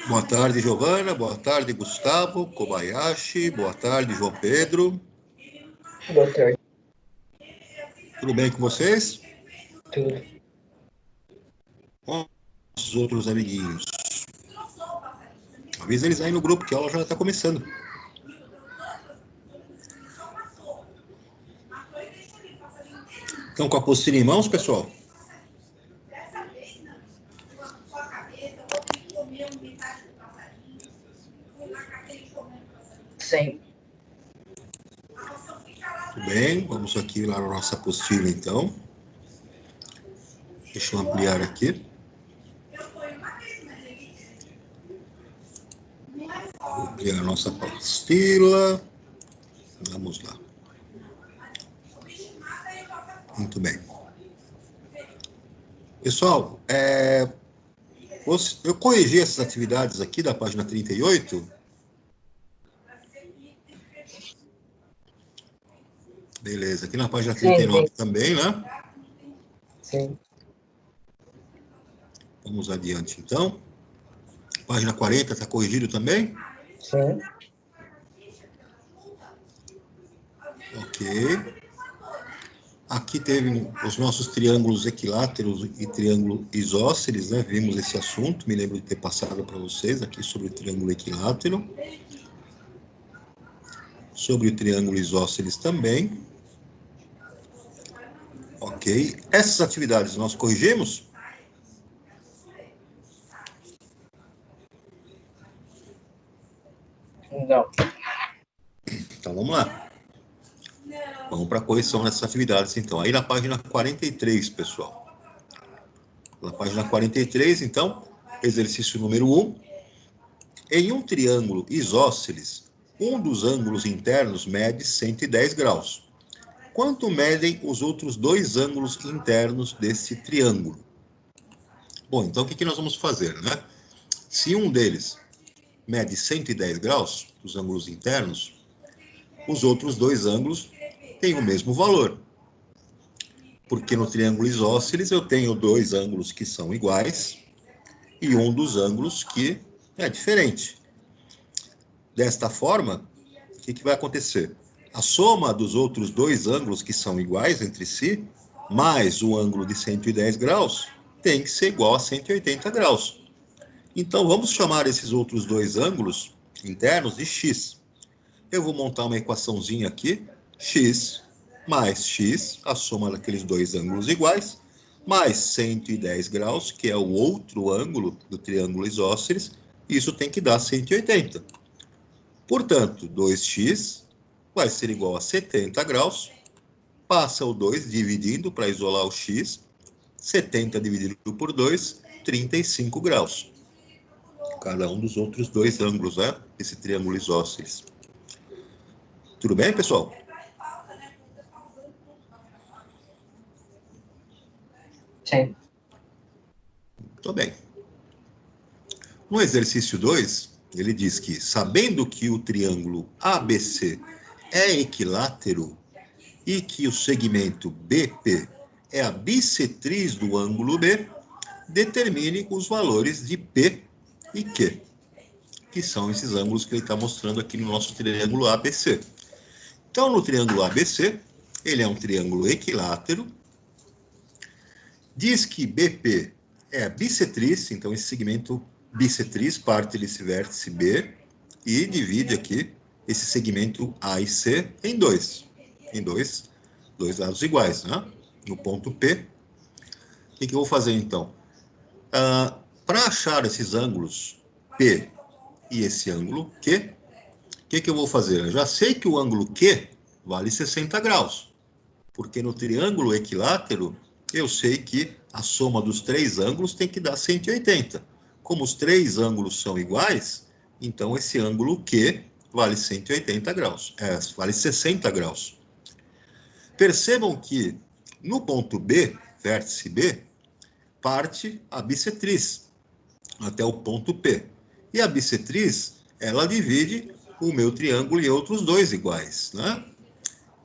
Boa tarde, Giovana. Boa tarde, Gustavo, Kobayashi. Boa tarde, João Pedro. Boa tarde. Tudo bem com vocês? Tudo. Com os outros amiguinhos. Avisa eles aí no grupo que a aula já está começando. Estão com a apostila em mãos, pessoal? Sim. Tudo bem, vamos aqui lá na nossa apostila, então. Deixa eu ampliar aqui. Vou ampliar a nossa apostila. Vamos lá. Muito bem. Pessoal, eu corrigi essas atividades aqui da página 38. Beleza, aqui na página 39 também, né? Sim. Vamos adiante, então. Página 40 está corrigido também? Sim. Ok. Aqui teve os nossos triângulos equiláteros e triângulo isósceles, né? Vimos esse assunto, me lembro de ter passado para vocês aqui sobre o triângulo equilátero. Sobre o triângulo isósceles também. Ok. Essas atividades nós corrigimos? Não. Então vamos lá. Vamos para a correção dessas atividades, então. Aí na página 43, pessoal. Na página 43, então, exercício número 1. Em um triângulo isósceles, um dos ângulos internos mede 110 graus. Quanto medem os outros dois ângulos internos desse triângulo? Bom, então o que nós vamos fazer, né? Se um deles mede 110 graus, os ângulos internos, os outros dois ângulos têm o mesmo valor. Porque no triângulo isósceles eu tenho dois ângulos que são iguais e um dos ângulos que é diferente. Desta forma, o que vai acontecer? A soma dos outros dois ângulos que são iguais entre si, mais o ângulo de 110 graus, tem que ser igual a 180 graus. Então, vamos chamar esses outros dois ângulos internos de x. Eu vou montar uma equaçãozinha aqui, x mais x, a soma daqueles dois ângulos iguais, mais 110 graus, que é o outro ângulo do triângulo isósceles, isso tem que dar 180. Portanto, 2x vai ser igual a 70 graus, passa o 2 dividindo para isolar o x, 70 dividido por 2, 35 graus. Cada um dos outros dois ângulos, né? Esse triângulo isósceles. Tudo bem, pessoal? Sim. Tudo bem. No exercício 2, ele diz que, sabendo que o triângulo ABC é equilátero e que o segmento BP é a bissetriz do ângulo B, determine os valores de P e Q, que são esses ângulos que ele está mostrando aqui no nosso triângulo ABC. Então, no triângulo ABC, ele é um triângulo equilátero, diz que BP é a bissetriz, então esse segmento bissetriz parte desse vértice B e divide aqui esse segmento A e C em dois lados iguais, né? No ponto P. O que eu vou fazer, então? Para achar esses ângulos P e esse ângulo Q, o que eu vou fazer? Eu já sei que o ângulo Q vale 60 graus, porque no triângulo equilátero, eu sei que a soma dos três ângulos tem que dar 180. Como os três ângulos são iguais, então esse ângulo Q vale 180 graus, vale 60 graus. Percebam que no ponto B, vértice B, parte a bissetriz até o ponto P. E a bissetriz, ela divide o meu triângulo em outros dois iguais, né?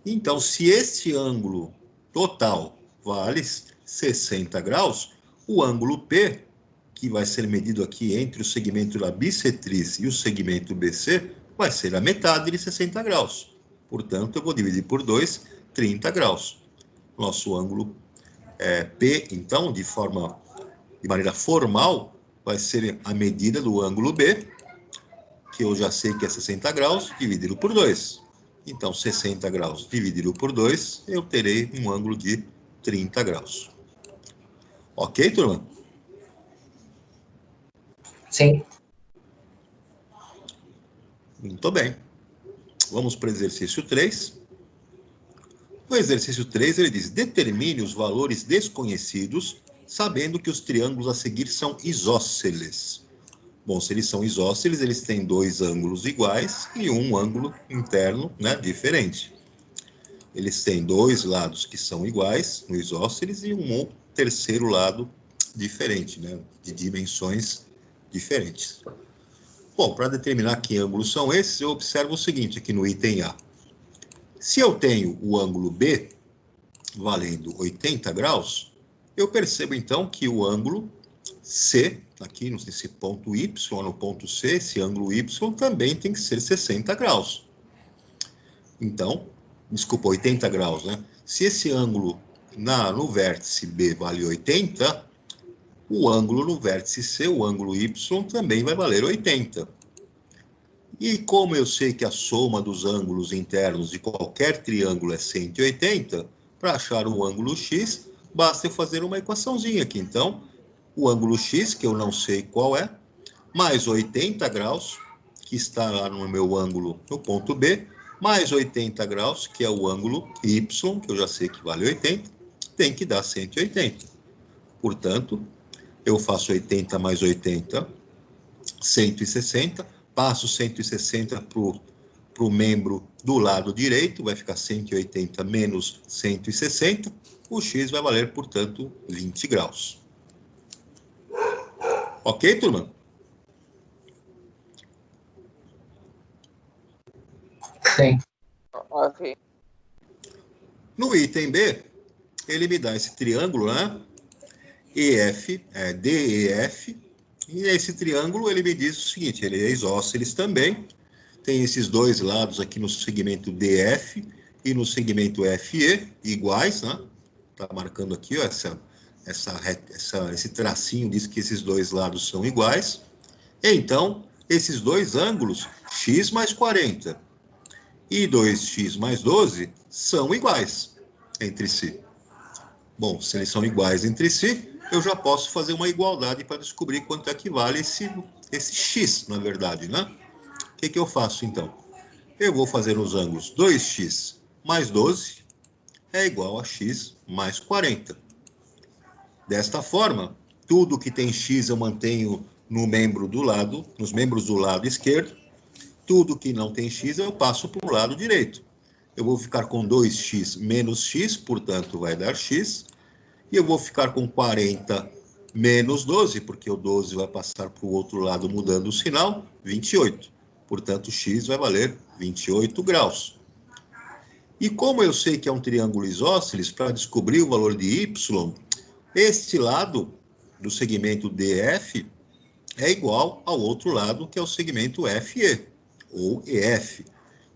Então, se este ângulo total vale 60 graus, o ângulo P, que vai ser medido aqui entre o segmento da bissetriz e o segmento BC vai ser a metade de 60 graus. Portanto, eu vou dividir por 2, 30 graus. Nosso ângulo P, então, de maneira formal, vai ser a medida do ângulo B, que eu já sei que é 60 graus, dividido por 2. Então, 60 graus dividido por 2, eu terei um ângulo de 30 graus. Ok, turma? Sim. Muito bem. Vamos para o exercício 3. No exercício 3, ele diz: determine os valores desconhecidos, sabendo que os triângulos a seguir são isósceles. Bom, se eles são isósceles, eles têm dois ângulos iguais e um ângulo interno, né, diferente. Eles têm dois lados que são iguais no isósceles e um terceiro lado diferente, né, de dimensões diferentes. Bom, para determinar que ângulos são esses, eu observo o seguinte aqui no item A. Se eu tenho o ângulo B valendo 80 graus, eu percebo então que o ângulo C, aqui nesse ponto Y, no ponto C, esse ângulo Y também tem que ser 60 graus. Então, desculpa, 80 graus, né? Se esse ângulo no vértice B vale 80, o ângulo no vértice C, o ângulo Y, também vai valer 80. E como eu sei que a soma dos ângulos internos de qualquer triângulo é 180, para achar o ângulo X, basta eu fazer uma equaçãozinha aqui. Então, o ângulo X, que eu não sei qual é, mais 80 graus, que está lá no meu ângulo no ponto B, mais 80 graus, que é o ângulo Y, que eu já sei que vale 80, tem que dar 180. Portanto, eu faço 80 mais 80, 160, passo 160 para o membro do lado direito, vai ficar 180 menos 160, o X vai valer, portanto, 20 graus. Ok, turma? Sim. Ok. No item B, ele me dá esse triângulo, né? DEF, e esse triângulo ele me diz o seguinte, ele é isósceles também, tem esses dois lados aqui no segmento DF e no segmento FE, iguais, né? Tá marcando aqui, ó, esse tracinho diz que esses dois lados são iguais. Então, esses dois ângulos, x mais 40 e 2x mais 12, são iguais entre si. Bom, se eles são iguais entre si, eu já posso fazer uma igualdade para descobrir quanto é que vale esse x, na verdade, né? O que eu faço, então? Eu vou fazer os ângulos 2x mais 12 é igual a x mais 40. Desta forma, tudo que tem x eu mantenho nos membros do lado esquerdo, tudo que não tem x eu passo para o lado direito. Eu vou ficar com 2x menos x, portanto vai dar x, e eu vou ficar com 40 menos 12, porque o 12 vai passar para o outro lado mudando o sinal, 28. Portanto, x vai valer 28 graus. E como eu sei que é um triângulo isósceles, para descobrir o valor de y, este lado do segmento DF é igual ao outro lado, que é o segmento FE, ou EF.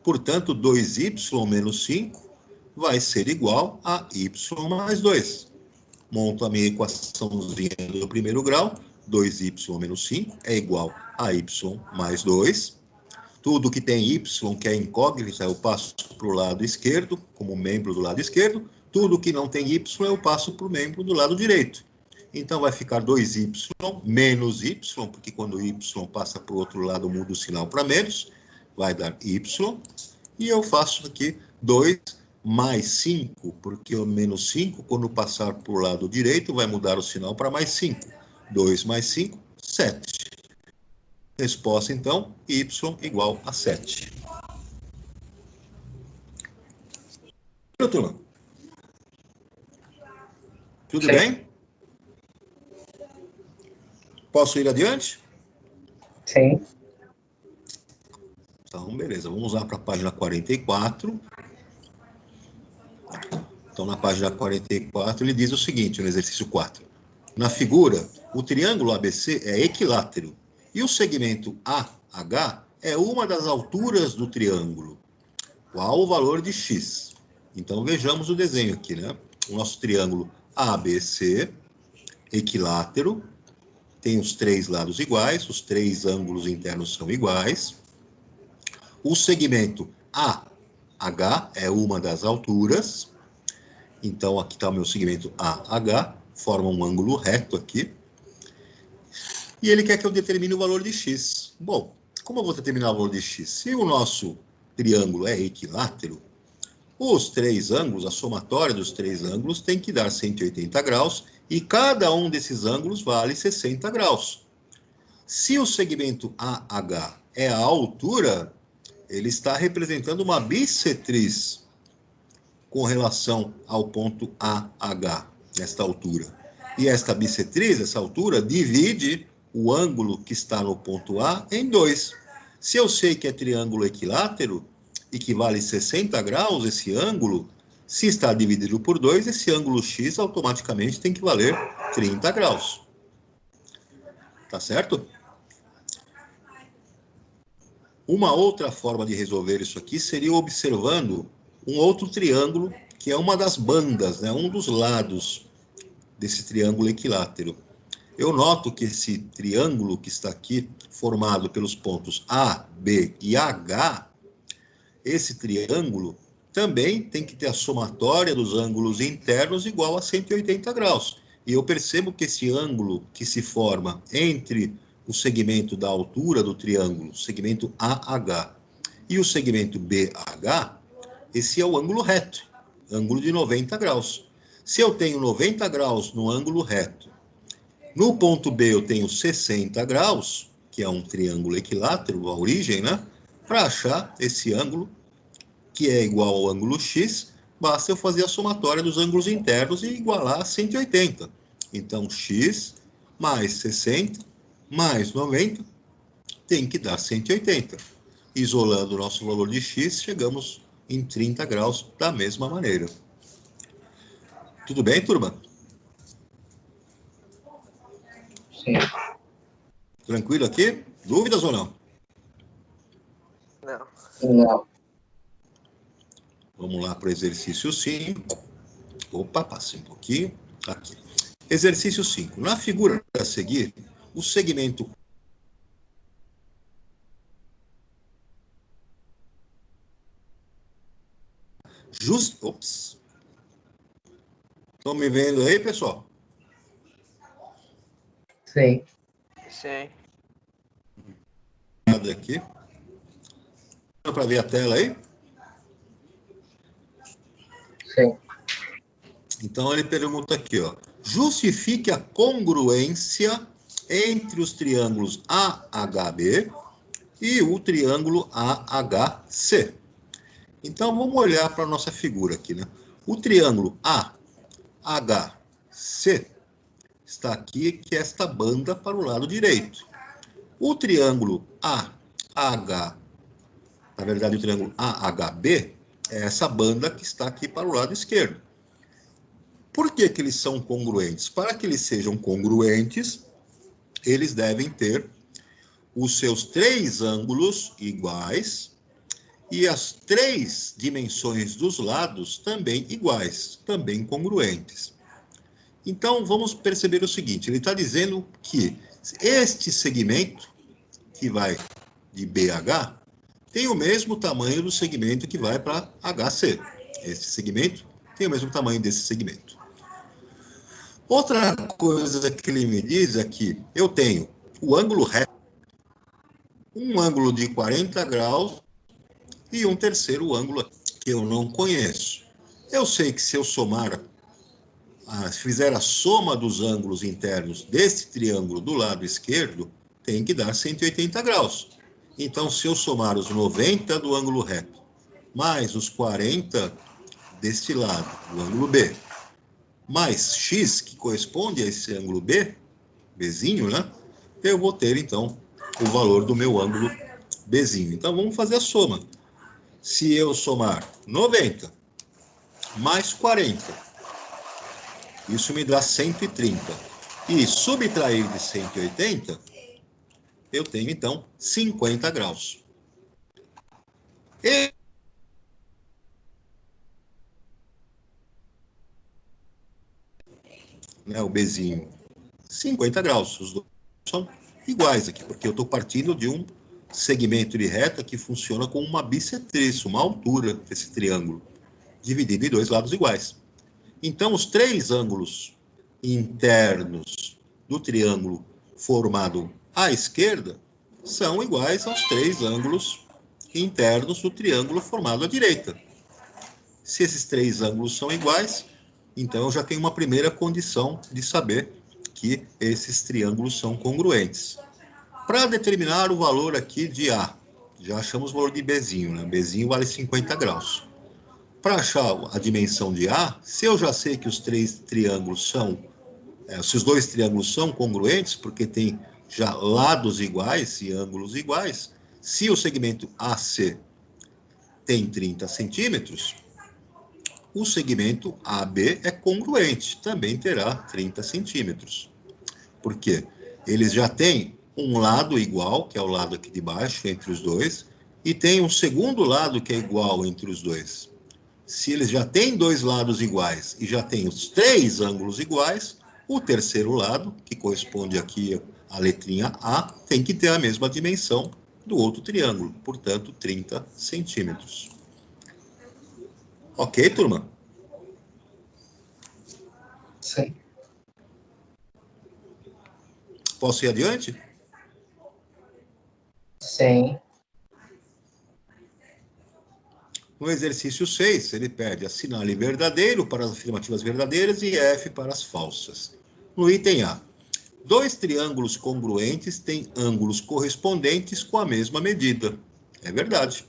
Portanto, 2y menos 5 vai ser igual a y mais 2. Monto a minha equaçãozinha do primeiro grau, 2y menos 5 é igual a y mais 2. Tudo que tem y, que é incógnita, eu passo para o lado esquerdo, como membro do lado esquerdo. Tudo que não tem y, eu passo para o membro do lado direito. Então, vai ficar 2y menos y, porque quando y passa para o outro lado, muda o sinal para menos, vai dar y. E eu faço aqui 2 mais 5, porque o menos 5, quando passar para o lado direito, vai mudar o sinal para mais 5. 2 mais 5, 7. Resposta, então, y igual a 7. Turma? Tudo Sim. bem? Posso ir adiante? Sim. Então, beleza. Vamos lá para a página 44. Então, na página 44, ele diz o seguinte, no exercício 4. Na figura, o triângulo ABC é equilátero e o segmento AH é uma das alturas do triângulo. Qual o valor de x? Então, vejamos o desenho aqui, né? O nosso triângulo ABC, equilátero, tem os três lados iguais, os três ângulos internos são iguais. O segmento AH é uma das alturas. Então, aqui está o meu segmento AH, forma um ângulo reto aqui. E ele quer que eu determine o valor de x. Bom, como eu vou determinar o valor de x? Se o nosso triângulo é equilátero, os três ângulos, a somatória dos três ângulos tem que dar 180 graus e cada um desses ângulos vale 60 graus. Se o segmento AH é a altura, ele está representando uma bissetriz com relação ao ponto AH, nesta altura. E esta bissetriz, essa altura, divide o ângulo que está no ponto A em 2. Se eu sei que é triângulo equilátero e que vale 60 graus esse ângulo, se está dividido por 2, esse ângulo x automaticamente tem que valer 30 graus. Tá certo? Uma outra forma de resolver isso aqui seria observando um outro triângulo, que é uma das bandas, né, um dos lados desse triângulo equilátero. Eu noto que esse triângulo que está aqui, formado pelos pontos A, B e H, esse triângulo também tem que ter a somatória dos ângulos internos igual a 180 graus. E eu percebo que esse ângulo que se forma entre o segmento da altura do triângulo, segmento AH, e o segmento BH, esse é o ângulo reto, ângulo de 90 graus. Se eu tenho 90 graus no ângulo reto, no ponto B eu tenho 60 graus, que é um triângulo equilátero, a origem, né? Para achar esse ângulo, que é igual ao ângulo x, basta eu fazer a somatória dos ângulos internos e igualar a 180. Então, x mais 60 mais 90 tem que dar 180. Isolando o nosso valor de x, chegamos em 30 graus da mesma maneira. Tudo bem, turma? Sim. Tranquilo aqui? Dúvidas ou não? Não. Não. Vamos lá para o exercício 5. Opa, passei um pouquinho. Aqui. Exercício 5. Na figura a seguir, o segmento Ops. Estão me vendo aí, pessoal? Sim. Sim. Aqui. Dá para ver a tela aí? Sim. Então ele pergunta aqui, ó. Justifique a congruência entre os triângulos AHB e o triângulo AHC. Então vamos olhar para a nossa figura aqui, né? O triângulo AHC está aqui, que é esta banda para o lado direito. O triângulo AH, na verdade o triângulo AHB, é essa banda que está aqui para o lado esquerdo. Por que que eles são congruentes? Para que eles sejam congruentes, eles devem ter os seus três ângulos iguais e as três dimensões dos lados também iguais, também congruentes. Então, vamos perceber o seguinte, ele está dizendo que este segmento, que vai de BH, tem o mesmo tamanho do segmento que vai para HC. Este segmento tem o mesmo tamanho desse segmento. Outra coisa que ele me diz é que eu tenho o ângulo reto, um ângulo de 40 graus e um terceiro ângulo que eu não conheço. Eu sei que se eu somar, fizer a soma dos ângulos internos desse triângulo do lado esquerdo, tem que dar 180 graus. Então, se eu somar os 90 do ângulo reto, mais os 40 deste lado, do ângulo B, mais x, que corresponde a esse ângulo B, Bzinho, né? Eu vou ter, então, o valor do meu ângulo Bzinho. Então, vamos fazer a soma. Se eu somar 90 mais 40, isso me dá 130. e subtrair de 180, eu tenho, então, 50 graus. E né, o Bzinho, 50 graus. Os dois são iguais aqui, porque eu estou partindo de um segmento de reta que funciona como uma bissetriz, uma altura desse triângulo, dividido em dois lados iguais. Então, os três ângulos internos do triângulo formado à esquerda são iguais aos três ângulos internos do triângulo formado à direita. Se esses três ângulos são iguais, então eu já tenho uma primeira condição de saber que esses triângulos são congruentes. Para determinar o valor aqui de A, já achamos o valor de Bzinho, né? Bzinho vale 50 graus. Para achar a dimensão de A, se eu já sei que os três triângulos são, se os dois triângulos são congruentes, porque tem já lados iguais e ângulos iguais, se o segmento AC tem 30 centímetros, o segmento AB é congruente, também terá 30 centímetros. Por quê? Eles já têm um lado igual, que é o lado aqui de baixo, entre os dois, e tem um segundo lado que é igual entre os dois. Se eles já têm dois lados iguais e já têm os três ângulos iguais, o terceiro lado, que corresponde aqui à letrinha A, tem que ter a mesma dimensão do outro triângulo, portanto, 30 centímetros. Ok, turma? Sim. Posso ir adiante? Sim. No exercício 6, ele pede assinale verdadeiro para as afirmativas verdadeiras e F para as falsas. No item A, dois triângulos congruentes têm ângulos correspondentes com a mesma medida. É verdade.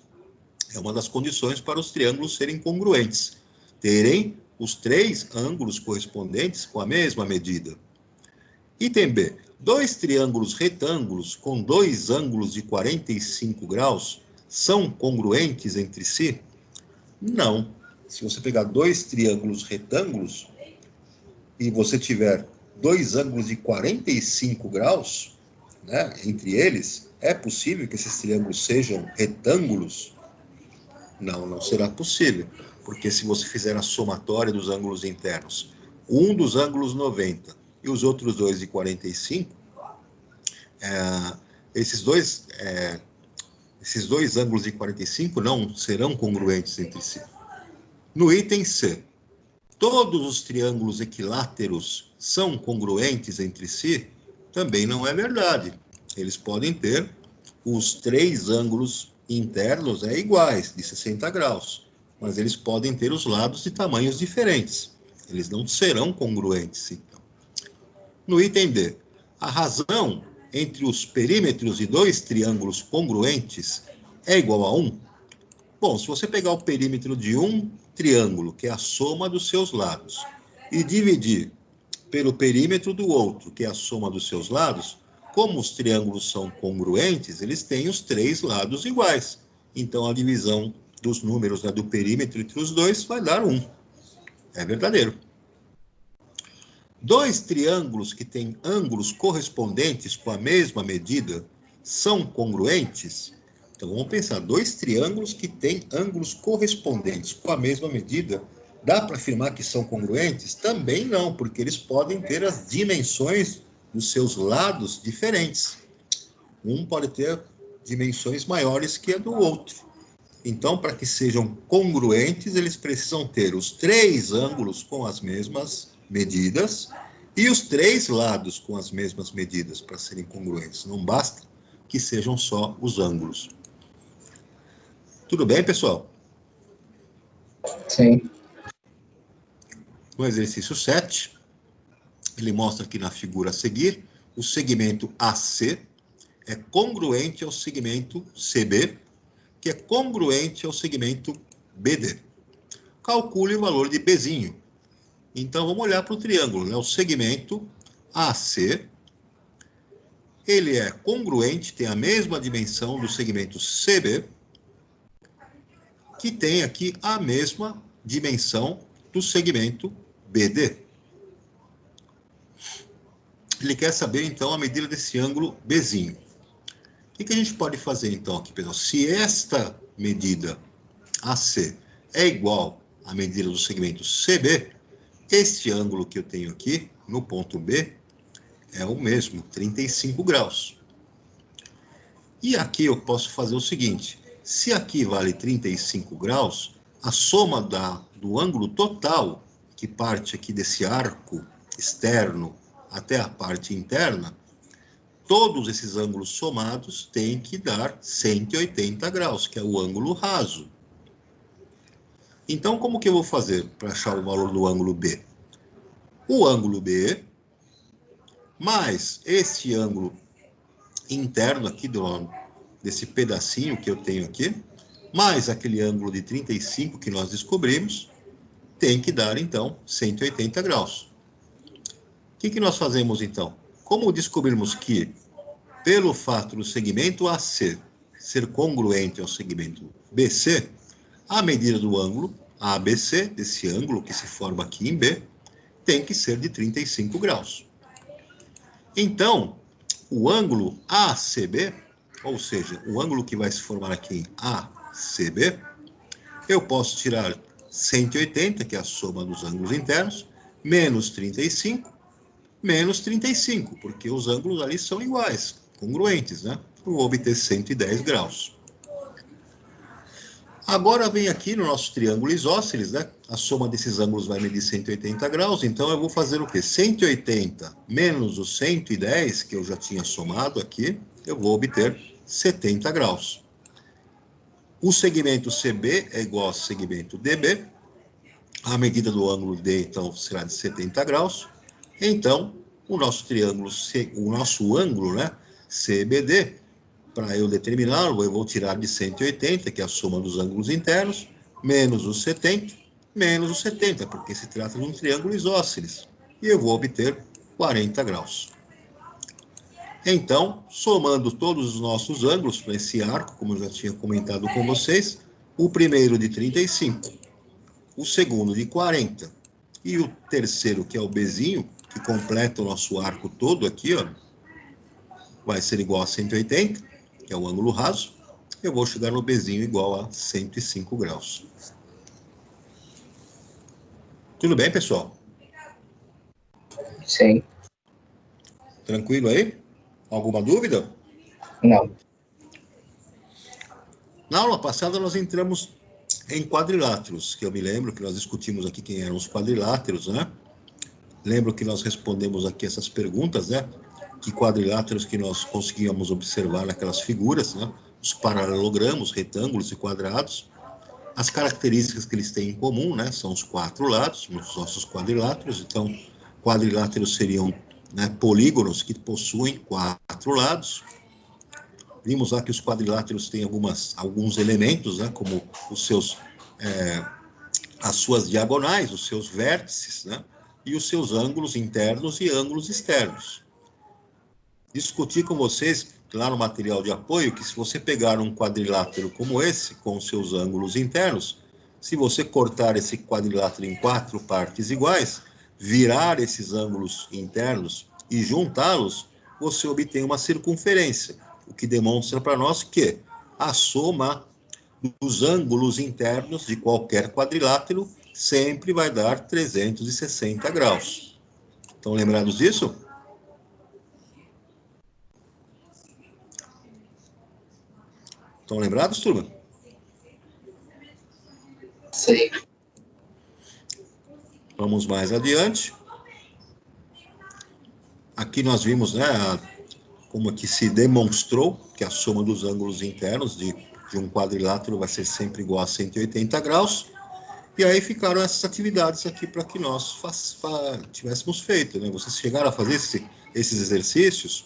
É uma das condições para os triângulos serem congruentes. Terem os três ângulos correspondentes com a mesma medida. Item B. Dois triângulos retângulos com dois ângulos de 45 graus são congruentes entre si? Não. Se você pegar dois triângulos retângulos e você tiver dois ângulos de 45 graus, né, entre eles, é possível que esses triângulos sejam retângulos? Não, não será possível, porque se você fizer a somatória dos ângulos internos, um dos ângulos 90 e os outros dois de 45, esses dois ângulos de 45 não serão congruentes entre si. No item C, todos os triângulos equiláteros são congruentes entre si? Também não é verdade. Eles podem ter os três ângulos internos iguais, de 60 graus, mas eles podem ter os lados de tamanhos diferentes. Eles não serão congruentes, então. No item D, a razão entre os perímetros de dois triângulos congruentes é igual a 1? Bom, se você pegar o perímetro de um triângulo, que é a soma dos seus lados, e dividir pelo perímetro do outro, que é a soma dos seus lados, como os triângulos são congruentes, eles têm os três lados iguais. Então, a divisão dos números, né, do perímetro entre os dois vai dar 1. É verdadeiro. Dois triângulos que têm ângulos correspondentes com a mesma medida são congruentes? Então, vamos pensar, dois triângulos que têm ângulos correspondentes com a mesma medida, dá para afirmar que são congruentes? Também não, porque eles podem ter as dimensões dos seus lados diferentes. Um pode ter dimensões maiores que a do outro. Então, para que sejam congruentes, eles precisam ter os três ângulos com as mesmas medidas e os três lados com as mesmas medidas para serem congruentes. Não basta que sejam só os ângulos. Tudo bem, pessoal? Sim. No exercício 7, ele mostra aqui na figura a seguir, o segmento AC é congruente ao segmento CB, que é congruente ao segmento BD. Calcule o valor de Bzinho. Então, vamos olhar para o triângulo, né? O segmento AC, ele é congruente, tem a mesma dimensão do segmento CB, que tem aqui a mesma dimensão do segmento BD. ele quer saber, então, a medida desse ângulo Bzinho. O que a gente pode fazer, então, aqui, pessoal? Se esta medida AC é igual à medida do segmento CB, este ângulo que eu tenho aqui, no ponto B, é o mesmo, 35 graus. E aqui eu posso fazer o seguinte, se aqui vale 35 graus, a soma do ângulo total, que parte aqui desse arco externo até a parte interna, todos esses ângulos somados têm que dar 180 graus, que é o ângulo raso. Então, como que eu vou fazer para achar o valor do ângulo B? O ângulo B mais este ângulo interno aqui desse pedacinho que eu tenho aqui, mais aquele ângulo de 35 que nós descobrimos, tem que dar, então, 180 graus. O que nós fazemos, então? Como descobrimos que, pelo fato do segmento AC ser congruente ao segmento BC, a medida do ângulo ABC, desse ângulo que se forma aqui em B, tem que ser de 35 graus. Então, o ângulo ACB, ou seja, o ângulo que vai se formar aqui em ACB, eu posso tirar 180, que é a soma dos ângulos internos, menos 35, menos 35, porque os ângulos ali são iguais, congruentes, né? Eu vou obter 110 graus. Agora vem aqui no nosso triângulo isósceles, né? A soma desses ângulos vai medir 180 graus, então eu vou fazer o quê? 180 menos os 110, que eu já tinha somado aqui, eu vou obter 70 graus. O segmento CB é igual ao segmento DB, a medida do ângulo D, então, será de 70 graus, então, o nosso triângulo, o nosso ângulo, né, CBD, para eu determiná-lo, eu vou tirar de 180, que é a soma dos ângulos internos, menos os 70, menos os 70, porque se trata de um triângulo isósceles. E eu vou obter 40 graus. Então, somando todos os nossos ângulos para esse arco, como eu já tinha comentado com vocês, o primeiro de 35, o segundo de 40, e o terceiro, que é o Bzinho, que completa o nosso arco todo aqui, ó, vai ser igual a 180, que é o ângulo raso, eu vou chegar no Bzinho igual a 105 graus. Tudo bem, pessoal? Sim. Tranquilo aí? Alguma dúvida? Não. Na aula passada nós entramos em quadriláteros, que eu me lembro que nós discutimos aqui quem eram os quadriláteros, né? Lembro que nós respondemos aqui essas perguntas, né? Que quadriláteros que nós conseguíamos observar naquelas figuras, né? Os paralelogramos, retângulos e quadrados. As características que eles têm em comum, né? São os 4 lados, nos nossos quadriláteros. Então, quadriláteros seriam, né, polígonos que possuem 4 lados. Vimos lá que os quadriláteros têm alguns elementos, né? Como os seus, as suas diagonais, os seus vértices, né? E os seus ângulos internos e ângulos externos. Discuti com vocês, lá no material de apoio, que se você pegar um quadrilátero como esse, com os seus ângulos internos, se você cortar esse quadrilátero em 4 partes iguais, virar esses ângulos internos e juntá-los, você obtém uma circunferência, o que demonstra para nós que a soma dos ângulos internos de qualquer quadrilátero sempre vai dar 360 graus. Estão lembrados disso? Estão lembrados, turma? Sim. Vamos mais adiante. Aqui nós vimos, né, como que se demonstrou que a soma dos ângulos internos de um quadrilátero vai ser sempre igual a 180 graus. E aí ficaram essas atividades aqui para que nós tivéssemos feito, né? Vocês chegaram a fazer esses exercícios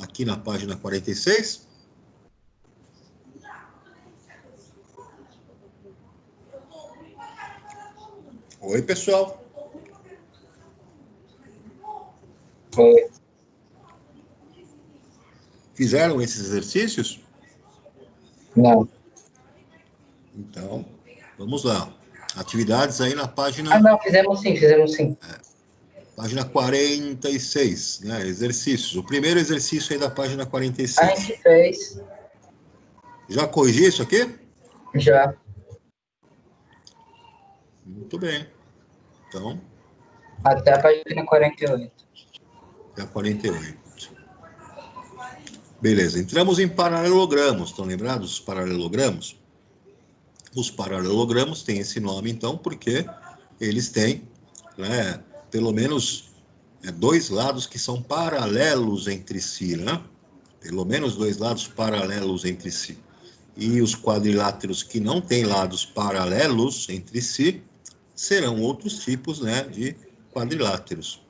aqui na página 46? Oi, pessoal. Oi. Fizeram esses exercícios? Não. Então, vamos lá. Atividades aí na página... Ah, não, fizemos sim, fizemos sim. Página 46, né? Exercícios. O primeiro exercício aí da página 46. A gente fez. Já corrigi isso aqui? Já. Muito bem. Então, Até a página 48. é a 48. Beleza, entramos em paralelogramos. Estão lembrados dos paralelogramos? Os paralelogramos têm esse nome, então, porque eles têm, né, pelo menos dois lados que são paralelos entre si, né? Pelo menos dois lados paralelos entre si. E os quadriláteros que não têm lados paralelos entre si serão outros tipos, né, de quadriláteros.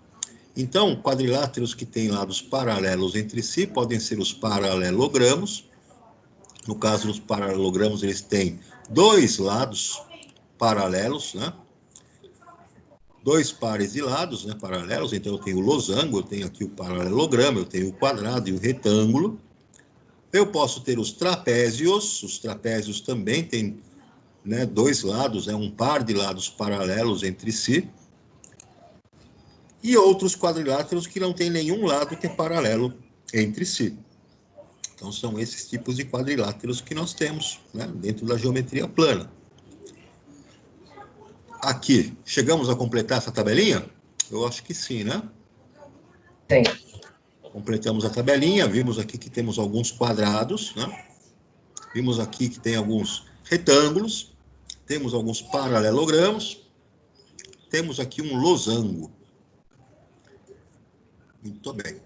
Então, quadriláteros que têm lados paralelos entre si podem ser os paralelogramos. No caso dos paralelogramos, eles têm dois lados paralelos, né? Dois pares de lados, né, paralelos. Então, eu tenho o losango, eu tenho aqui o paralelogramo, eu tenho o quadrado e o retângulo. Eu posso ter os trapézios também têm, né, dois lados, um par de lados paralelos entre si. E outros quadriláteros que não têm nenhum lado que é paralelo entre si. Então, são esses tipos de quadriláteros que nós temos, né, dentro da geometria plana. Aqui, chegamos a completar essa tabelinha? Eu acho que sim, né? Tem. Completamos a tabelinha, vimos aqui que temos alguns quadrados, né? Vimos aqui que tem alguns retângulos, temos alguns paralelogramos, temos aqui um losango. Muito bem.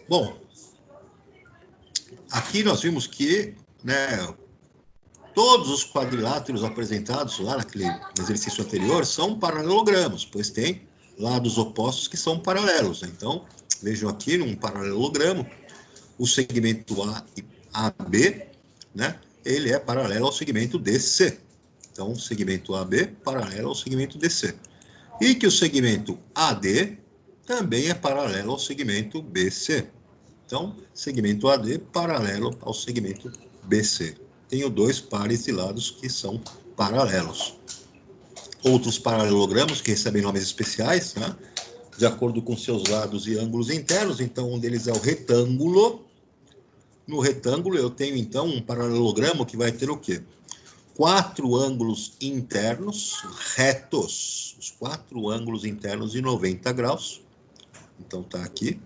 Bom, aqui nós vimos que, né, todos os quadriláteros apresentados lá naquele exercício anterior são paralelogramos, pois tem lados opostos que são paralelos. Então, vejam aqui num paralelogramo, o segmento AB, né, ele é paralelo ao segmento DC. Então, o segmento AB paralelo ao segmento DC. E que o segmento AD também é paralelo ao segmento BC. Então, segmento AD paralelo ao segmento BC. Tenho dois pares de lados que são paralelos. Outros paralelogramos que recebem nomes especiais, né, de acordo com seus lados e ângulos internos. Então, um deles é o retângulo. No retângulo, eu tenho, então, um paralelogramo que vai ter o quê? 4 ângulos internos retos. Os 4 ângulos internos de 90 graus. Então, está aqui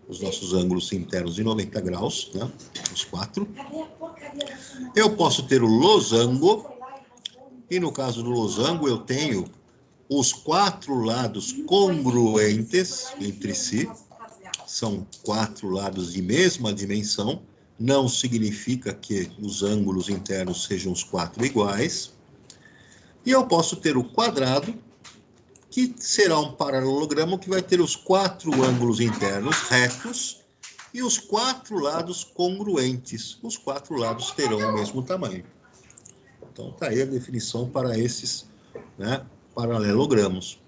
os nossos ângulos internos de 90 graus, né? Os 4. Eu posso ter o losango. E no caso do losango, eu tenho os 4 lados congruentes entre si. São 4 lados de mesma dimensão. Não significa que os ângulos internos sejam os 4 iguais. E eu posso ter o quadrado, que será um paralelogramo que vai ter os 4 ângulos internos retos e os 4 lados congruentes. Os 4 lados terão o mesmo tamanho. Então, está aí a definição para esses, né, paralelogramos.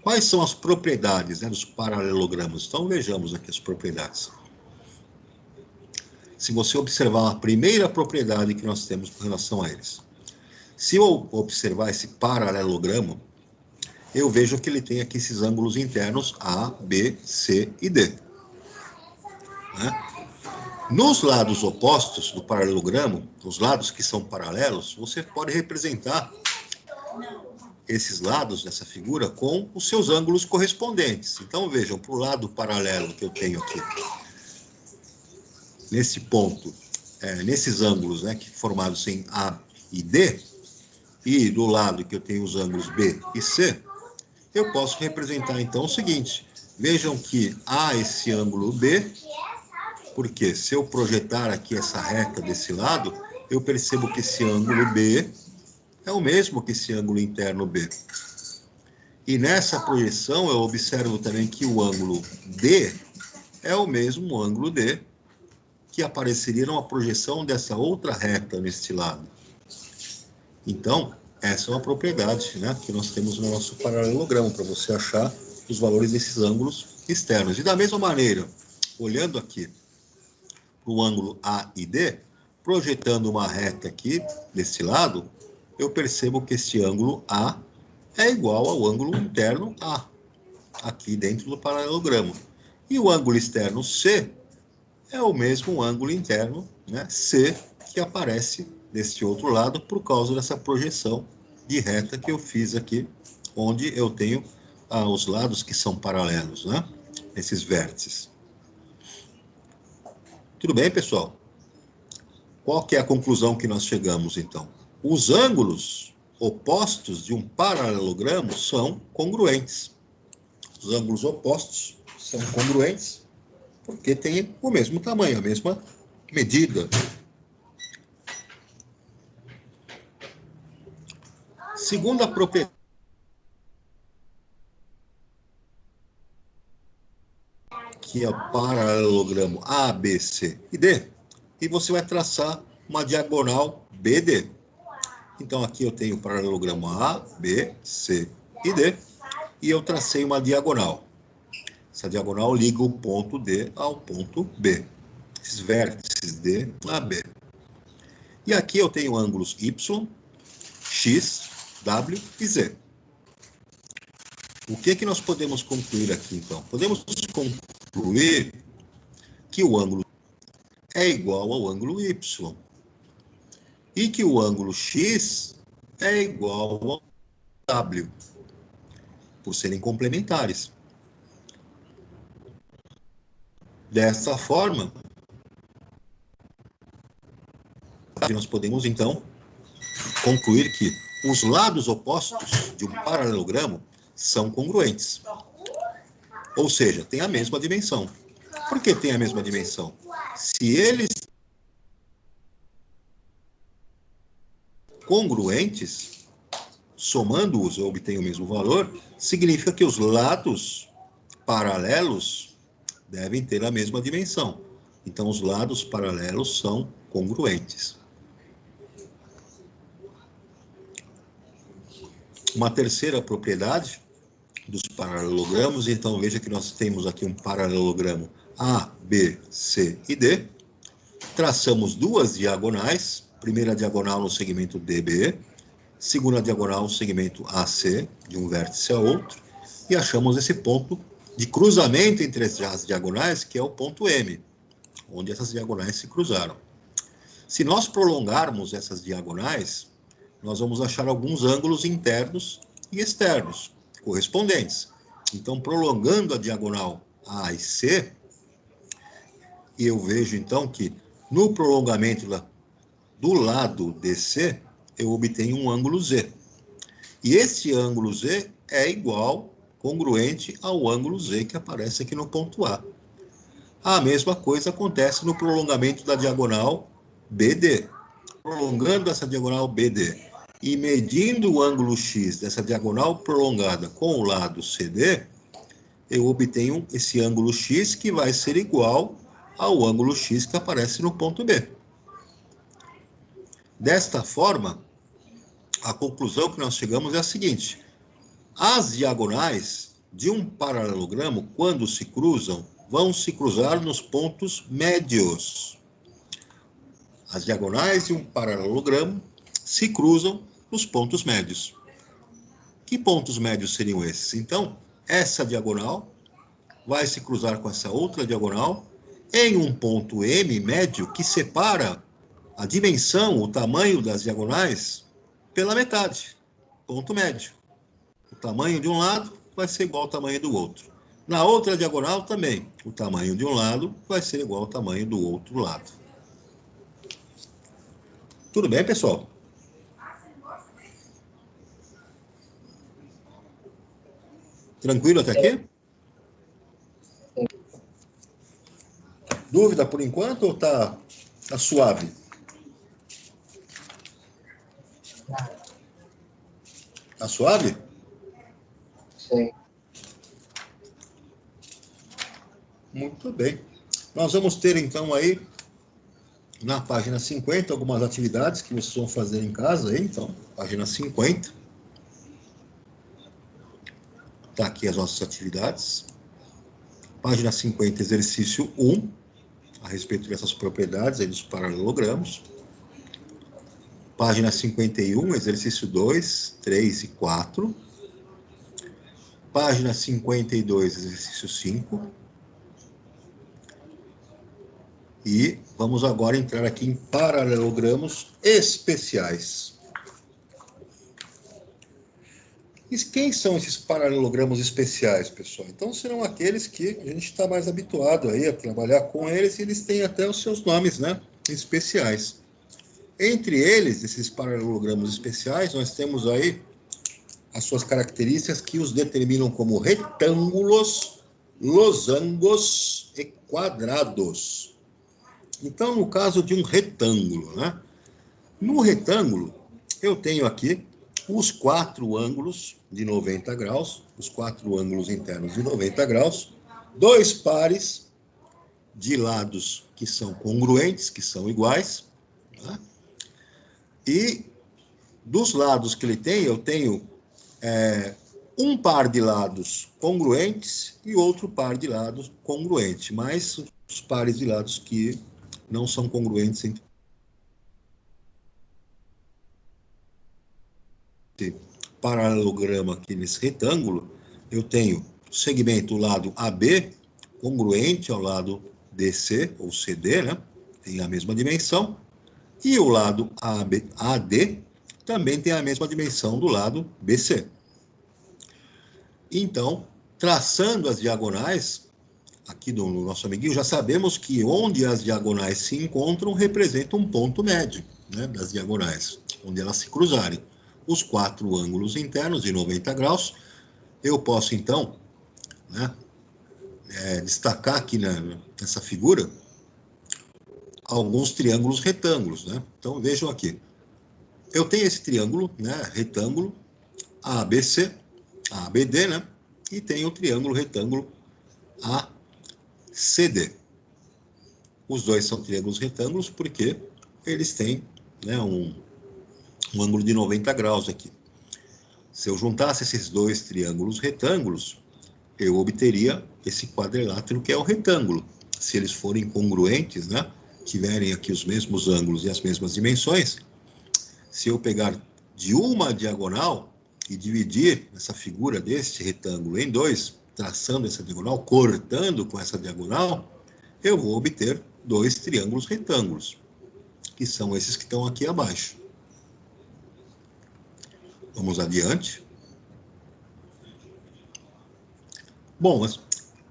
Quais são as propriedades, né, dos paralelogramos? Então, vejamos aqui as propriedades. Se você observar a primeira propriedade que nós temos com relação a eles. Se eu observar esse paralelogramo, eu vejo que ele tem aqui esses ângulos internos A, B, C e D. Né? Nos lados opostos do paralelogramo, os lados que são paralelos, você pode representar esses lados dessa figura com os seus ângulos correspondentes. Então, vejam, para o lado paralelo que eu tenho aqui, nesse ponto, nesses ângulos, né, que formados em A e D, e do lado que eu tenho os ângulos B e C, eu posso representar, então, o seguinte. Vejam que há esse ângulo B, porque se eu projetar aqui essa reta desse lado, eu percebo que esse ângulo B é o mesmo que esse ângulo interno B. E nessa projeção, eu observo também que o ângulo D é o mesmo ângulo D que apareceria numa projeção dessa outra reta neste lado. Então, essa é uma propriedade, né, que nós temos no nosso paralelogramo, para você achar os valores desses ângulos externos. E da mesma maneira, olhando aqui para o ângulo A e D, projetando uma reta aqui, desse lado, eu percebo que este ângulo A é igual ao ângulo interno A, aqui dentro do paralelogramo. E o ângulo externo C é o mesmo ângulo interno, né, C, que aparece deste outro lado por causa dessa projeção de reta que eu fiz aqui, onde eu tenho os lados que são paralelos, né, esses vértices. Tudo bem, pessoal? Qual que é a conclusão que nós chegamos, então? Os ângulos opostos de um paralelogramo são congruentes. Os ângulos opostos são congruentes porque têm o mesmo tamanho, a mesma medida. Segunda propriedade, que é o paralelogramo A, B, C e D, e você vai traçar uma diagonal BD. Então, aqui eu tenho o paralelogramo A, B, C e D, e eu tracei uma diagonal. Essa diagonal liga o ponto D ao ponto B. Esses vértices D a B. E aqui eu tenho ângulos Y, X, W e Z. O que nós podemos concluir aqui, então? Podemos concluir que o ângulo é igual ao ângulo Y. E que o ângulo X é igual ao W, por serem complementares. Dessa forma, nós podemos, então, concluir que os lados opostos de um paralelogramo são congruentes. Ou seja, têm a mesma dimensão. Por que tem a mesma dimensão? Se eles congruentes, somando-os, eu obtenho o mesmo valor, significa que os lados paralelos devem ter a mesma dimensão. Então, os lados paralelos são congruentes. Uma terceira propriedade dos paralelogramos, então veja que nós temos aqui um paralelogramo A, B, C e D. Traçamos duas diagonais, primeira diagonal no segmento DB, segunda diagonal no segmento AC, de um vértice a outro, e achamos esse ponto de cruzamento entre as diagonais, que é o ponto M, onde essas diagonais se cruzaram. Se nós prolongarmos essas diagonais, nós vamos achar alguns ângulos internos e externos, correspondentes. Então, prolongando a diagonal A e C, eu vejo, então, que no prolongamento do lado DC, eu obtenho um ângulo Z. E esse ângulo Z é igual, congruente ao ângulo Z que aparece aqui no ponto A. A mesma coisa acontece no prolongamento da diagonal BD. Prolongando essa diagonal BD e medindo o ângulo X dessa diagonal prolongada com o lado CD, eu obtenho esse ângulo X que vai ser igual ao ângulo X que aparece no ponto B. Desta forma, a conclusão que nós chegamos é a seguinte: as diagonais de um paralelogramo, quando se cruzam, vão se cruzar nos pontos médios. As diagonais de um paralelogramo se cruzam nos pontos médios. Que pontos médios seriam esses? Então, essa diagonal vai se cruzar com essa outra diagonal em um ponto M médio que separa a dimensão, o tamanho das diagonais pela metade, ponto médio. O tamanho de um lado vai ser igual ao tamanho do outro. Na outra diagonal também, o tamanho de um lado vai ser igual ao tamanho do outro lado. Tudo bem, pessoal? Tranquilo até aqui? Dúvida por enquanto ou tá suave? Tá suave? Sim. Muito bem. Nós vamos ter então aí na página 50 algumas atividades que vocês vão fazer em casa aí, então, página 50. Tá aqui as nossas atividades. Página 50, exercício 1, a respeito dessas propriedades aí dos paralelogramos. Página 51, exercício 2, 3 e 4. Página 52, exercício 5. E vamos agora entrar aqui em paralelogramos especiais. E quem são esses paralelogramos especiais, pessoal? Então, serão aqueles que a gente está mais habituado aí a trabalhar com eles, e eles têm até os seus nomes, né, especiais. Entre eles, esses paralelogramos especiais, nós temos aí as suas características que os determinam como retângulos, losangos e quadrados. Então, no caso de um retângulo, né? No retângulo, eu tenho aqui os 4 ângulos de 90 graus, os 4 ângulos internos de 90 graus, 2 pares de lados que são congruentes, que são iguais, né? E dos lados que ele tem, eu tenho um par de lados congruentes e outro par de lados congruente, mas os pares de lados que não são congruentes entre paralelograma aqui nesse retângulo, eu tenho o segmento lado AB congruente ao lado DC ou CD, né? Tem a mesma dimensão, e o lado AD também tem a mesma dimensão do lado BC. Então, traçando as diagonais aqui do nosso amiguinho, já sabemos que onde as diagonais se encontram representa um ponto médio, né, das diagonais, onde elas se cruzarem. Os 4 ângulos internos de 90 graus, eu posso, então, né, destacar aqui nessa figura alguns triângulos retângulos, né? Então, vejam aqui. Eu tenho esse triângulo, né, retângulo, ABC, ABD, né? E tenho o triângulo retângulo ACD. Os dois são triângulos retângulos porque eles têm, né, um ângulo de 90 graus aqui. Se eu juntasse esses dois triângulos retângulos, eu obteria esse quadrilátero que é o retângulo. Se eles forem congruentes, né, tiverem aqui os mesmos ângulos e as mesmas dimensões, se eu pegar de uma diagonal e dividir essa figura deste retângulo em dois, traçando essa diagonal, cortando com essa diagonal, eu vou obter 2 triângulos retângulos, que são esses que estão aqui abaixo. Vamos adiante. Bom,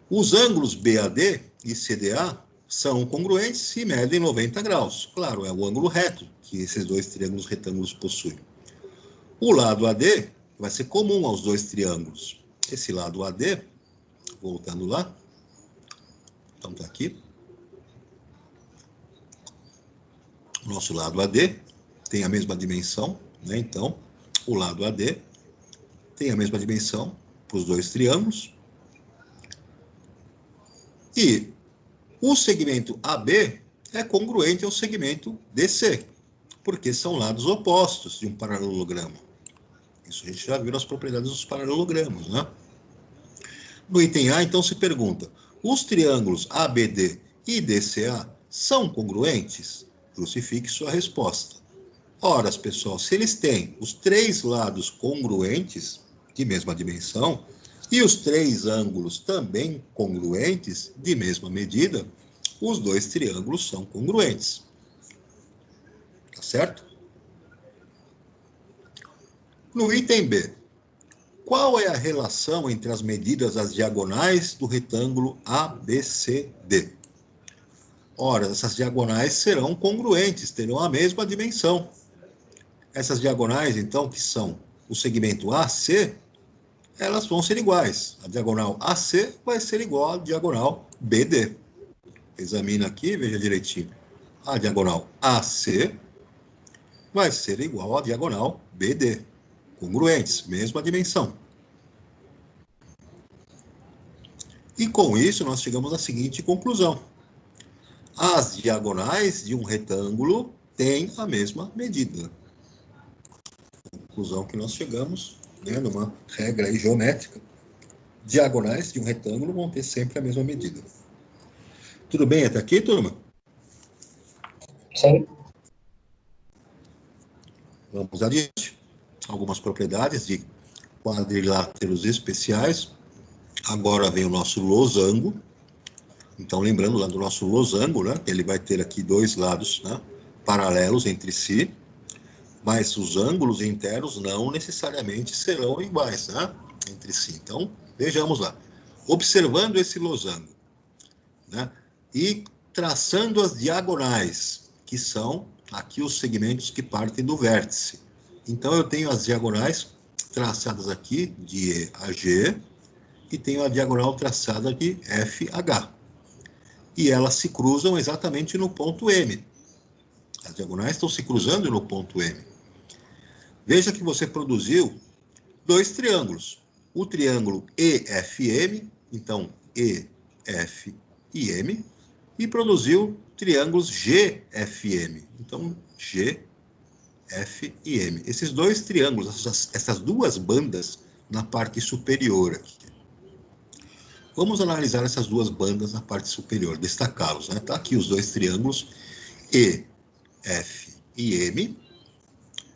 os ângulos BAD e CDA são congruentes e medem 90 graus. Claro, é o ângulo reto que esses 2 triângulos retângulos possuem. O lado AD vai ser comum aos 2 triângulos. Esse lado AD, voltando lá, então está aqui. O nosso lado AD tem a mesma dimensão, né? Então, o lado AD tem a mesma dimensão para os 2 triângulos. E o segmento AB é congruente ao segmento DC, porque são lados opostos de um paralelogramo. Isso a gente já viu nas propriedades dos paralelogramas, né? No item A, então, se pergunta, os triângulos ABD e DCA são congruentes? Justifique sua resposta. Ora, pessoal, se eles têm os 3 lados congruentes, de mesma dimensão, e os 3 ângulos também congruentes, de mesma medida, os 2 triângulos são congruentes. Tá certo? No item B, qual é a relação entre as medidas das diagonais do retângulo ABCD? Ora, essas diagonais serão congruentes, terão a mesma dimensão. Essas diagonais, então, que são o segmento AC, elas vão ser iguais. A diagonal AC vai ser igual à diagonal BD. Examina aqui, veja direitinho. A diagonal AC vai ser igual à diagonal BD. Congruentes, mesma dimensão. E com isso, nós chegamos à seguinte conclusão. As diagonais de um retângulo têm a mesma medida. Conclusão que nós chegamos, né, numa regra aí geométrica. Diagonais de um retângulo vão ter sempre a mesma medida. Tudo bem até aqui, turma? Sim. Vamos adiante. Algumas propriedades de quadriláteros especiais. Agora vem o nosso losango. Então, lembrando lá do nosso losango, né? Ele vai ter aqui dois lados, né, paralelos entre si, mas os ângulos internos não necessariamente serão iguais, né, entre si. Então, vejamos lá. Observando esse losango, né, e traçando as diagonais, que são aqui os segmentos que partem do vértice. Então, eu tenho as diagonais traçadas aqui de E a G, e tenho a diagonal traçada de F a H. E elas se cruzam exatamente no ponto M. As diagonais estão se cruzando no ponto M. Veja que você produziu dois triângulos. O triângulo EFM, então E, F e M, e produziu triângulos GFM, então G, F e M. Esses dois triângulos, essas duas bandas na parte superior aqui. Vamos analisar essas duas bandas na parte superior, destacá-los, né? Tá aqui os dois triângulos E, F e M,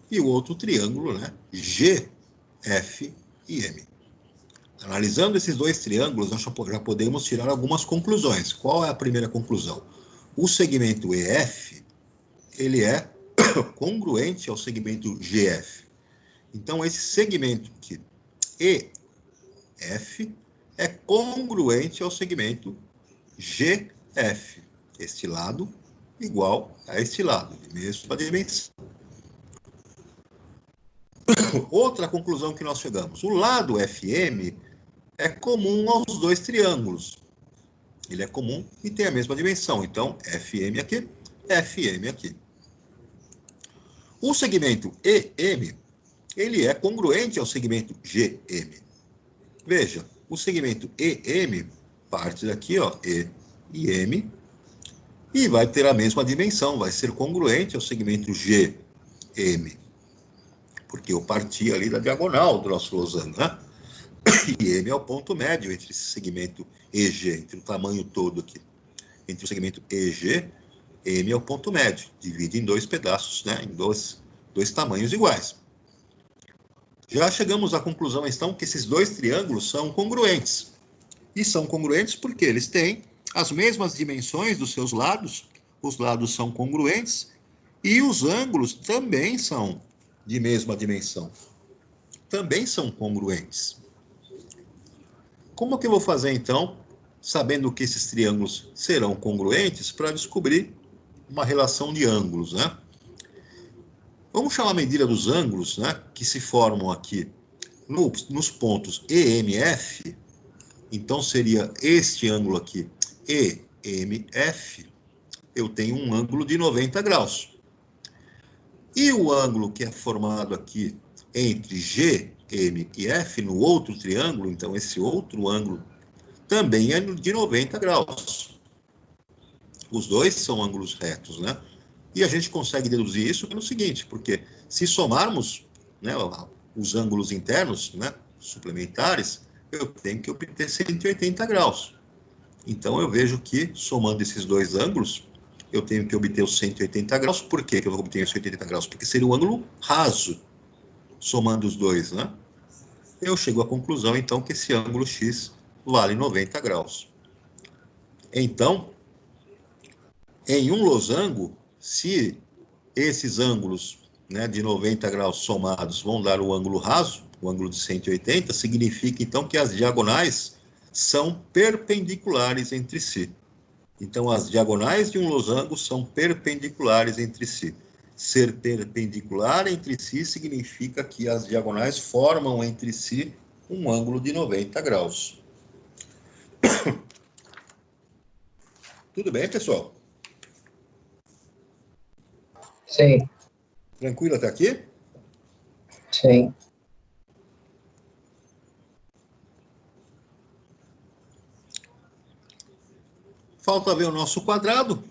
e o outro triângulo, né? G, F e M. Analisando esses dois triângulos, nós já podemos tirar algumas conclusões. Qual é a primeira conclusão? O segmento EF, ele é congruente ao segmento GF. Então, esse segmento aqui, EF, é congruente ao segmento GF. Este lado igual a este lado, de mesma dimensão. Outra conclusão que nós chegamos. O lado FM é comum aos dois triângulos. Ele é comum e tem a mesma dimensão. Então, FM aqui, FM aqui. O segmento EM, ele é congruente ao segmento GM. Veja, o segmento EM parte daqui, ó, E e M, e vai ter a mesma dimensão, vai ser congruente ao segmento GM. Porque eu parti ali da diagonal do nosso losango, né? E M é o ponto médio entre esse segmento EG, entre o tamanho todo aqui. Entre o segmento EG, M é o ponto médio. Divide em dois pedaços, né? Em dois tamanhos iguais. Já chegamos à conclusão, então, que esses dois triângulos são congruentes. E são congruentes porque eles têm as mesmas dimensões dos seus lados, os lados são congruentes, e os ângulos também são de mesma dimensão. Também são congruentes. Como que eu vou fazer, então, sabendo que esses triângulos serão congruentes, para descobrir uma relação de ângulos, né? Vamos chamar a medida dos ângulos, né, que se formam aqui nos pontos EMF. Então, seria este ângulo aqui, EMF. Eu tenho um ângulo de 90 graus. E o ângulo que é formado aqui entre G, M e F, no outro triângulo, então esse outro ângulo, também é de 90 graus. Os dois são ângulos retos, né? E a gente consegue deduzir isso pelo seguinte, porque se somarmos, né, os ângulos internos, né, suplementares, eu tenho que obter 180 graus. Então, eu vejo que, somando esses dois ângulos, eu tenho que obter os 180 graus. Por que eu obtenho os 180 graus? Porque seria um ângulo raso, somando os dois, né? Eu chego à conclusão, então, que esse ângulo X vale 90 graus. Então, em um losango, se esses ângulos, né, de 90 graus somados vão dar o ângulo raso, o ângulo de 180, significa, então, que as diagonais são perpendiculares entre si. Então, as diagonais de um losango são perpendiculares entre si. Ser perpendicular entre si significa que as diagonais formam entre si um ângulo de 90 graus. Tudo bem, pessoal? Sim. Tranquilo até aqui? Sim. Falta ver o nosso quadrado,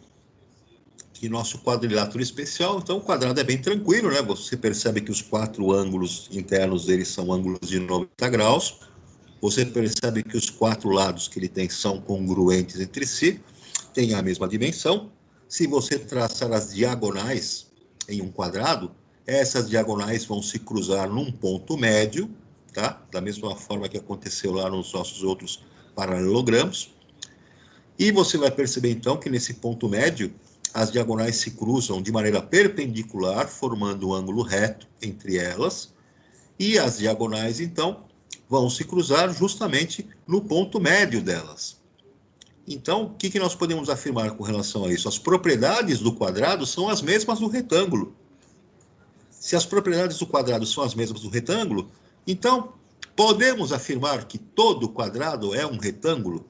que nosso quadrilátero especial. Então, o quadrado é bem tranquilo, né? Você percebe que os quatro ângulos internos dele são ângulos de 90 graus. Você percebe que os quatro lados que ele tem são congruentes entre si, têm a mesma dimensão. Se você traçar as diagonais em um quadrado, essas diagonais vão se cruzar num ponto médio, tá? Da mesma forma que aconteceu lá nos nossos outros paralelogramos. E você vai perceber, então, que nesse ponto médio, as diagonais se cruzam de maneira perpendicular, formando um ângulo reto entre elas, e as diagonais, então, vão se cruzar justamente no ponto médio delas. Então, o que nós podemos afirmar com relação a isso? As propriedades do quadrado são as mesmas do retângulo. Se as propriedades do quadrado são as mesmas do retângulo, então, podemos afirmar que todo quadrado é um retângulo?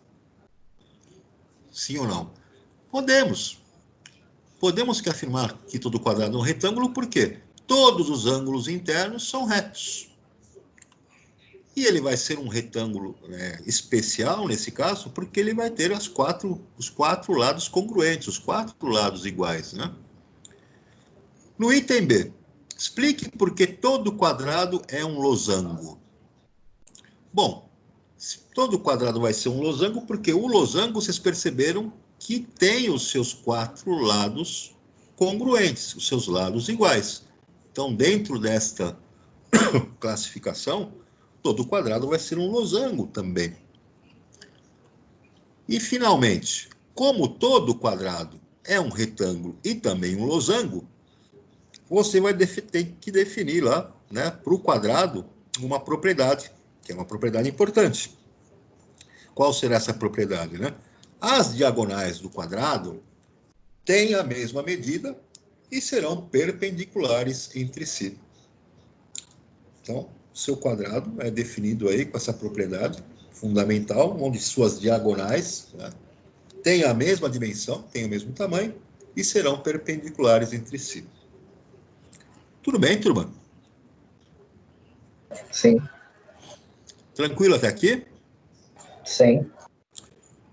Sim ou não? Podemos. Podemos afirmar que todo quadrado é um retângulo porque todos os ângulos internos são retos. E ele vai ser um retângulo especial, nesse caso, porque ele vai ter os quatro lados congruentes, os quatro lados iguais, né? No item B, explique por que todo quadrado é um losango. Bom, todo quadrado vai ser um losango porque o losango, vocês perceberam que tem os seus quatro lados congruentes, os seus lados iguais. Então, dentro desta classificação, todo quadrado vai ser um losango também. E, finalmente, como todo quadrado é um retângulo e também um losango, você vai ter que definir lá, né, para o quadrado, uma propriedade, que é uma propriedade importante. Qual será essa propriedade, né? As diagonais do quadrado têm a mesma medida e serão perpendiculares entre si. Então, seu quadrado é definido aí com essa propriedade fundamental, onde suas diagonais, né, têm a mesma dimensão, têm o mesmo tamanho e serão perpendiculares entre si. Tudo bem, turma? Sim. Tranquilo até aqui? Sim.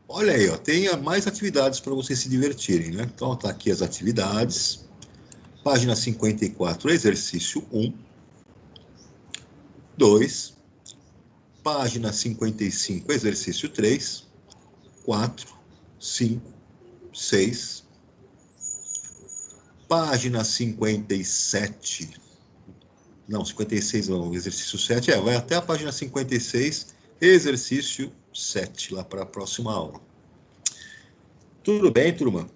Olha aí, ó, tem mais atividades para vocês se divertirem, né? Então, tá aqui as atividades. Página 54, exercício 1. 2. Página 55, exercício 3. 4, 5, 6. Página 57. Não, 56 não, exercício 7. Vai até a página 56, exercício 7, lá para a próxima aula. Tudo bem, turma?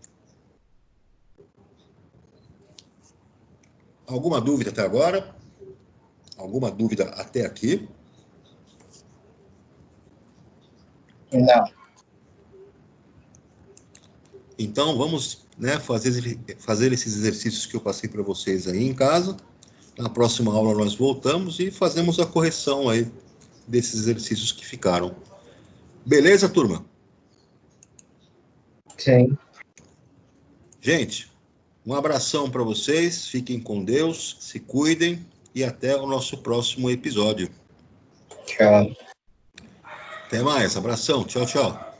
Alguma dúvida até agora? Alguma dúvida até aqui? Não. Então, vamos, né, fazer esses exercícios que eu passei para vocês aí em casa. Na próxima aula nós voltamos e fazemos a correção aí desses exercícios que ficaram. Beleza, turma? Sim. Gente, um abração para vocês, fiquem com Deus, se cuidem e até o nosso próximo episódio. Tchau. Até mais, abração, tchau, tchau.